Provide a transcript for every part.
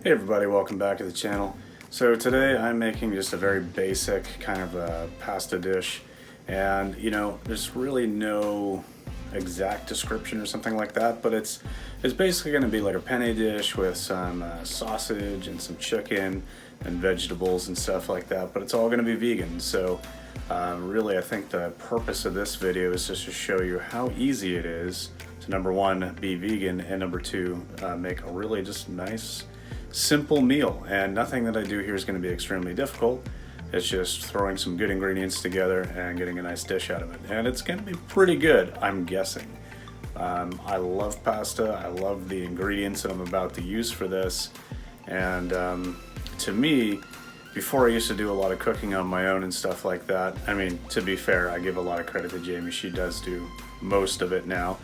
Hey everybody, welcome back to the channel. So today I'm making just a very basic kind of a pasta dish, and there's really no exact description or something like that, but it's basically going to be like a penne dish with some sausage and some chicken and vegetables and stuff like that, but it's all going to be vegan. So really I think the purpose of this video is just to show you how easy it is to, number one, be vegan, and number two, make a really just nice simple meal. And nothing that I do here is going to be extremely difficult. It's just throwing some good ingredients together and getting a nice dish out of it, and it's going to be pretty good, I'm guessing. I love pasta. I love the ingredients that I'm about to use for this, and to me, before I used to do a lot of cooking on my own and stuff like that. I mean, to be fair, I give a lot of credit to Jamie. She does do most of it now,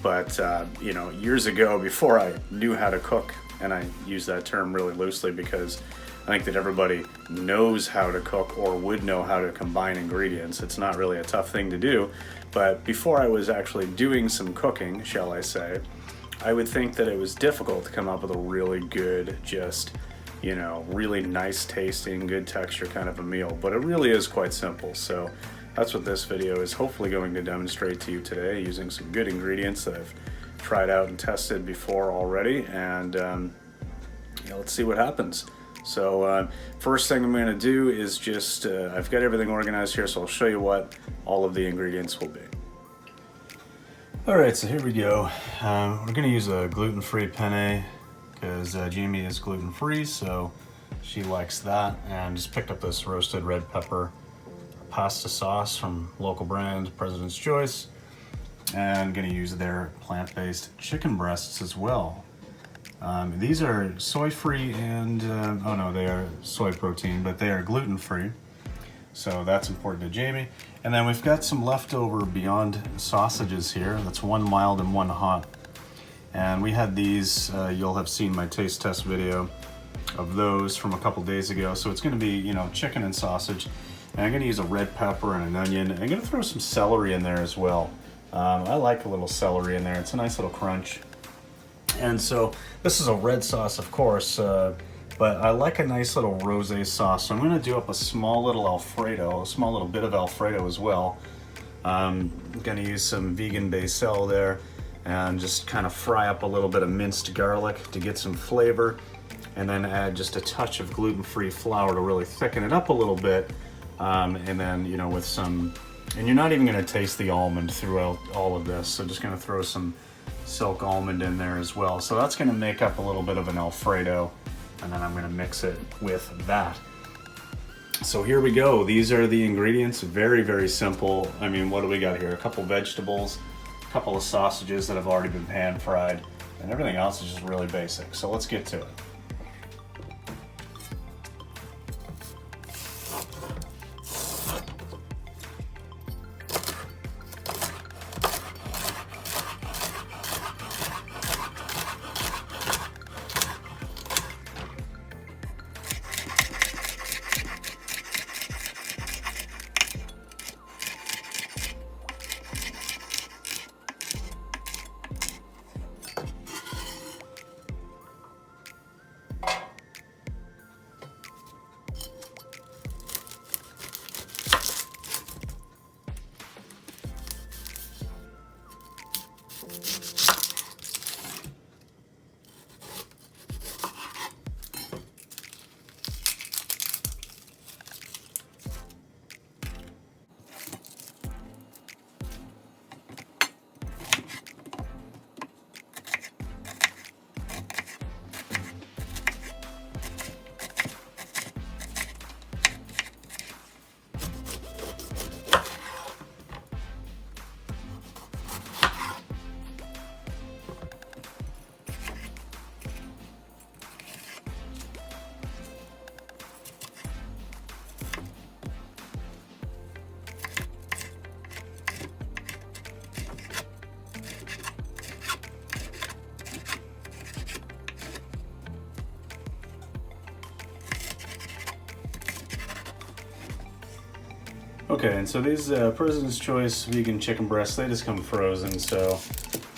but years ago, before I knew how to cook, and I use that term really loosely because I think that everybody knows how to cook or would know how to combine ingredients. It's not really a tough thing to do, but before I was actually doing some cooking, shall I say, I would think that it was difficult to come up with a really good, just, really nice tasting, good texture kind of a meal, but it really is quite simple. So that's what this video is hopefully going to demonstrate to you today, using some good ingredients that I've tried out and tested before already, and let's see what happens. So first thing I'm going to do is just, I've got everything organized here, so I'll show you what all of the ingredients will be. Alright, so here we go. We're going to use a gluten-free penne because Jamie is gluten-free, so she likes that, and just picked up this roasted red pepper pasta sauce from local brand President's Choice, and I'm going to use their plant-based chicken breasts as well. These are soy-free and, oh no, they are soy protein, but they are gluten-free, so that's important to Jamie. And then we've got some leftover Beyond sausages here. That's one mild and one hot. And we had these, you'll have seen my taste test video of those from a couple days ago. So it's going to be, chicken and sausage. And I'm going to use a red pepper and an onion. I'm going to throw some celery in there as well. I like a little celery in there. It's a nice little crunch. And so this is a red sauce, of course, but I like a nice little rosé sauce. So I'm going to do up a small little alfredo, a small little bit of alfredo as well. I'm going to use some vegan becel there and just kind of fry up a little bit of minced garlic to get some flavor, and then add just a touch of gluten-free flour to really thicken it up a little bit. And then, with some, and you're not even going to taste the almond throughout all of this, so just going to throw some silk almond in there as well. So that's going to make up a little bit of an alfredo, and then I'm going to mix it with that. So here we go. These are the ingredients. Very, very simple. I mean, what do we got here? A couple vegetables, a couple of sausages that have already been pan fried, and everything else is just really basic. So let's get to it. Okay, and so these President's Choice vegan chicken breasts, they just come frozen, so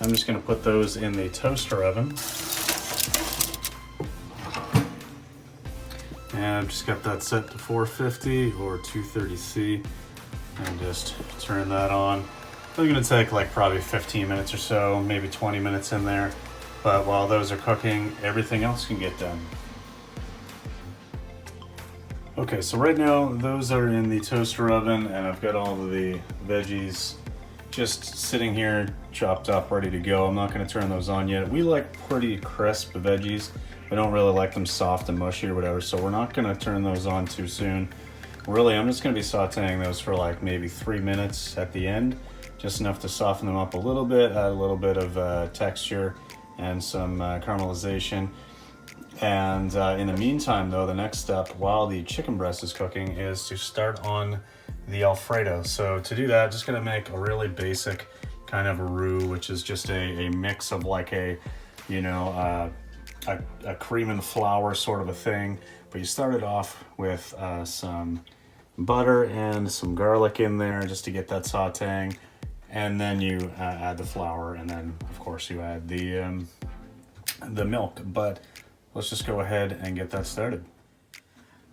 I'm just going to put those in the toaster oven. I've just got that set to 450 or 230C, and just turn that on. It's gonna take like probably 15 minutes or so, maybe 20 minutes in there. But while those are cooking, everything else can get done. Okay, so right now those are in the toaster oven, and I've got all of the veggies just sitting here chopped up, ready to go. I'm not gonna turn those on yet. We like pretty crisp veggies. We don't really like them soft and mushy or whatever, so we're not gonna turn those on too soon. Really, I'm just gonna be sauteing those for like maybe 3 minutes at the end, just enough to soften them up a little bit, add a little bit of texture and some caramelization. And in the meantime though, the next step while the chicken breast is cooking is to start on the Alfredo. So to do that, just gonna make a really basic kind of a roux, which is just a mix of like a, you know, a cream and flour sort of a thing. But you start it off with some butter and some garlic in there just to get that sauteing. And then you add the flour, and then of course you add the milk. But let's just go ahead and get that started.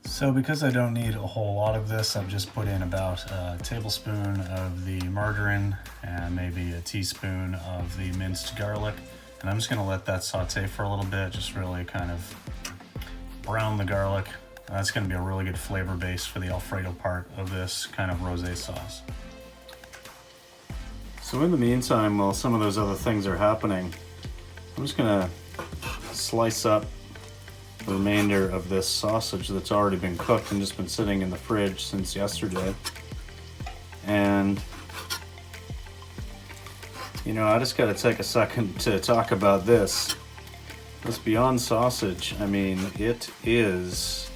So because I don't need a whole lot of this, I've just put in about a tablespoon of the margarine and maybe a teaspoon of the minced garlic. And I'm just gonna let that saute for a little bit, just really kind of brown the garlic. That's gonna be a really good flavor base for the Alfredo part of this kind of rosé sauce. So in the meantime, while some of those other things are happening, I'm just gonna slice up the remainder of this sausage that's already been cooked and just been sitting in the fridge since yesterday. And you know, I just gotta take a second to talk about this. This Beyond sausage, I mean, it is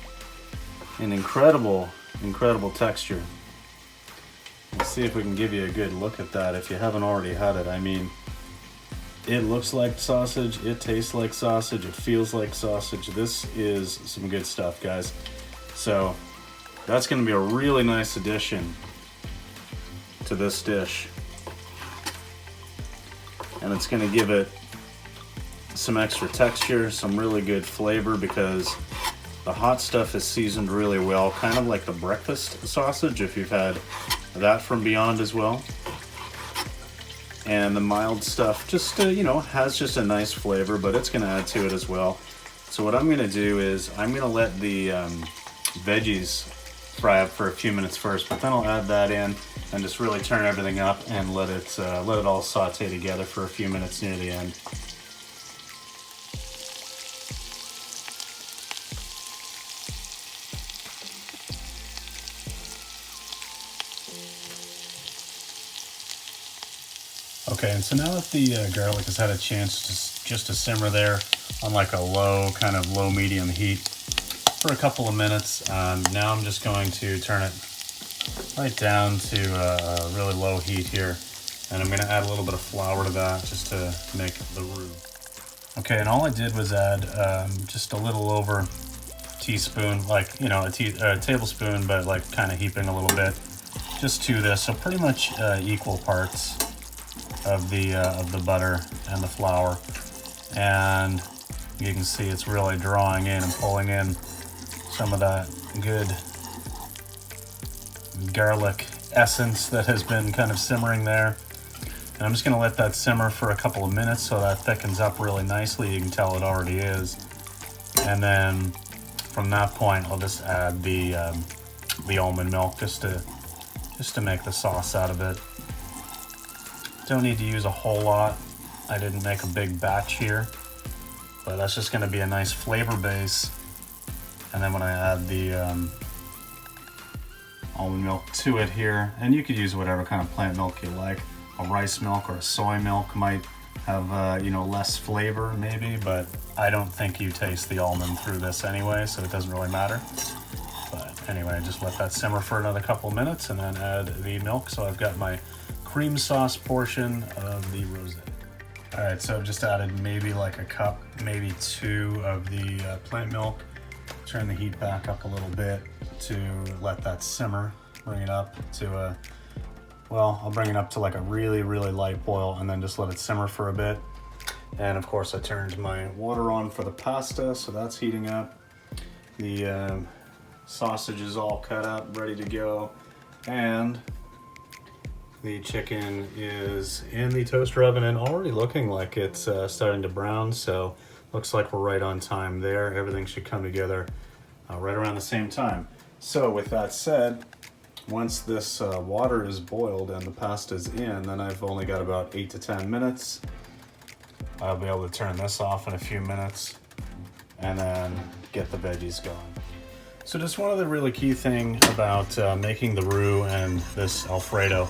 an incredible texture. Let's see if we can give you a good look at that if you haven't already had it. I mean, it looks like sausage, it tastes like sausage, it feels like sausage. This is some good stuff, guys. So that's gonna be a really nice addition to this dish. And it's gonna give it some extra texture, some really good flavor, because the hot stuff is seasoned really well, kind of like the breakfast sausage, if you've had that from Beyond as well. And the mild stuff just, you know, has just a nice flavor, but it's gonna add to it as well. So what I'm gonna do is I'm gonna let the veggies fry up for a few minutes first, but then I'll add that in and just really turn everything up and let it all saute together for a few minutes near the end. Okay, and so now that the garlic has had a chance to simmer there on like a low medium heat for a couple of minutes, now I'm just going to turn it right down to a really low heat here, and I'm going to add a little bit of flour to that just to make the roux. Okay, and all I did was add just a little over a teaspoon, like, you know, a tablespoon, but like kind of heaping a little bit just to this, so pretty much equal parts of the butter and the flour. And you can see it's really drawing in and pulling in some of that good garlic essence that has been kind of simmering there. And I'm just going to let that simmer for a couple of minutes so that thickens up really nicely. You can tell it already is. And then from that point, I'll just add the almond milk just to make the sauce out of it. Don't need to use a whole lot. I didn't make a big batch here, but that's just going to be a nice flavor base. And then when I add the almond milk to it here, and you could use whatever kind of plant milk you like. A rice milk or a soy milk might have you know, less flavor maybe, but I don't think you taste the almond through this anyway, so it doesn't really matter. But anyway, just let that simmer for another couple minutes and then add the milk. So I've got my cream sauce portion of the rosé. All right, so I've just added maybe like a cup, maybe two of the plant milk. Turn the heat back up a little bit to let that simmer. Bring it up to I'll bring it up to like a really light boil, and then just let it simmer for a bit. And of course I turned my water on for the pasta, so that's heating up. The Sausage is all cut up, ready to go. And the chicken is in the toaster oven and already looking like it's starting to brown, so looks like we're right on time there. Everything should come together right around the same time. So with that said, once this water is boiled and the pasta's in, then I've only got about 8 to 10 minutes. I'll be able to turn this off in a few minutes and then get the veggies going. So just one of the really key thing about making the roux and this alfredo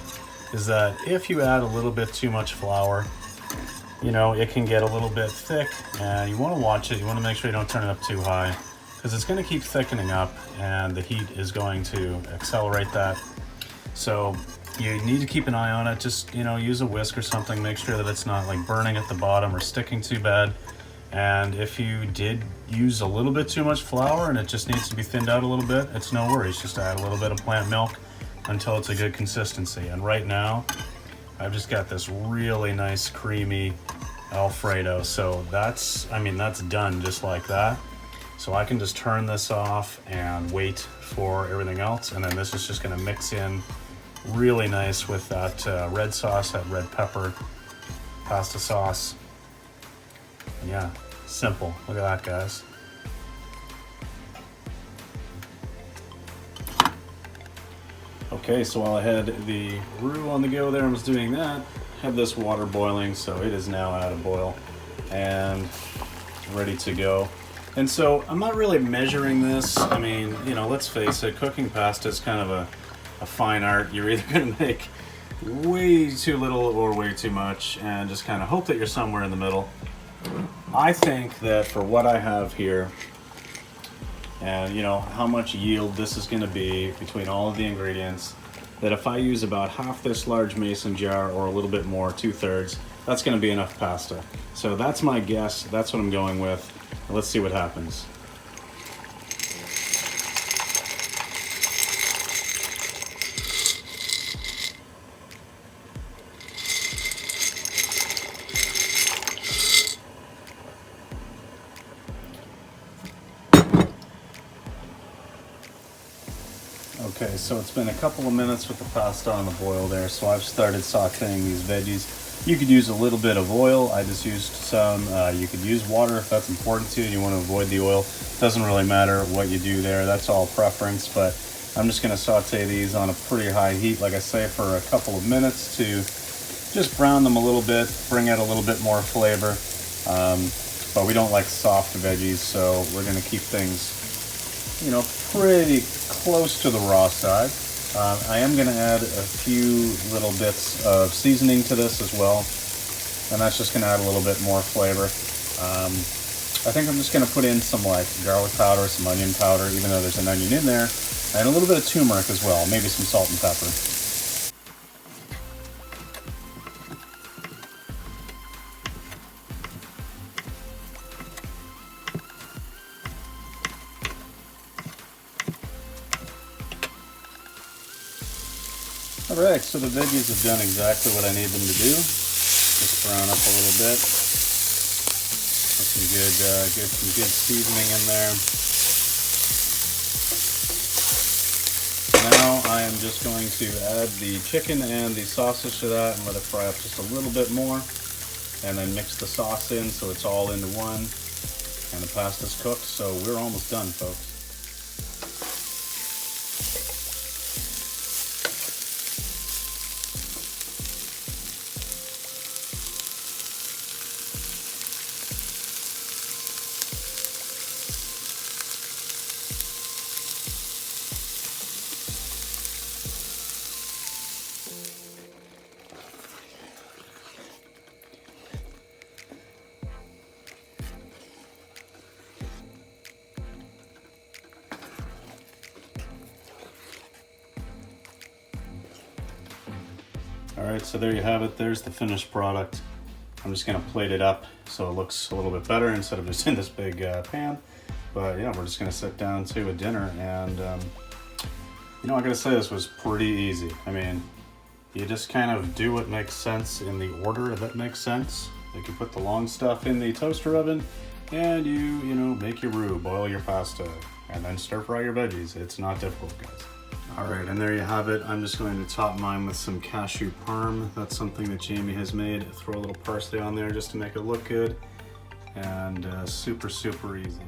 is that if you add a little bit too much flour, you know, it can get a little bit thick, and you want to watch it. You want to make sure you don't turn it up too high, because it's going to keep thickening up and the heat is going to accelerate that. So you need to keep an eye on it. Just, you know, use a whisk or something, make sure that it's not like burning at the bottom or sticking too bad. And if you did use a little bit too much flour and it just needs to be thinned out a little bit, it's no worries. Just add a little bit of plant milk until it's a good consistency. And right now I've just got this really nice creamy alfredo. So that's, I mean, that's done just like that. So I can just turn this off and wait for everything else. And then this is just gonna mix in really nice with that red sauce, that red pepper pasta sauce. And yeah, simple. Look at that, guys. Okay, so while I had the roux on the go there and was doing that, I had this water boiling, so it is now at a boil and ready to go. And so I'm not really measuring this. I mean, you know, let's face it, cooking pasta is kind of a fine art. You're either gonna make way too little or way too much and just kind of hope that you're somewhere in the middle. I think that for what I have here, and you know how much yield this is going to be between all of the ingredients, that if I use about half this large mason jar or a little bit more, 2/3, that's going to be enough pasta. So that's my guess. That's what I'm going with. Let's see what happens. Okay, so it's been a couple of minutes with the pasta on the boil there, so I've started sauteing these veggies. You could use a little bit of oil. I just used some. You could use water if that's important to you and you want to avoid the oil. Doesn't really matter what you do there. That's all preference, but I'm just going to saute these on a pretty high heat, like I say, for a couple of minutes to just brown them a little bit, bring out a little bit more flavor. But we don't like soft veggies, so we're going to keep things, you know, pretty close to the raw side. I am going to add a few little bits of seasoning to this as well, and that's just going to add a little bit more flavor. I think I'm just going to put in some like garlic powder, some onion powder, even though there's an onion in there, and a little bit of turmeric as well, maybe some salt and pepper. Alright, so the veggies have done exactly what I need them to do. Just brown up a little bit. Put some good seasoning in there. Now I am just going to add the chicken and the sausage to that and let it fry up just a little bit more. And then mix the sauce in so it's all into one. And the pasta's cooked, so we're almost done, folks. Alright, so there you have it. There's the finished product. I'm just going to plate it up so it looks a little bit better instead of just in this big pan. But yeah, we're just going to sit down to a dinner, and you know, I gotta say, this was pretty easy. I mean, you just kind of do what makes sense in the order that makes sense. Like, you put the long stuff in the toaster oven, and you know, make your roux, boil your pasta, and then stir fry your veggies. It's not difficult, guys. All right, and there you have it. I'm just going to top mine with some cashew parm. That's something that Jamie has made. Throw a little parsley on there just to make it look good, and super, super easy.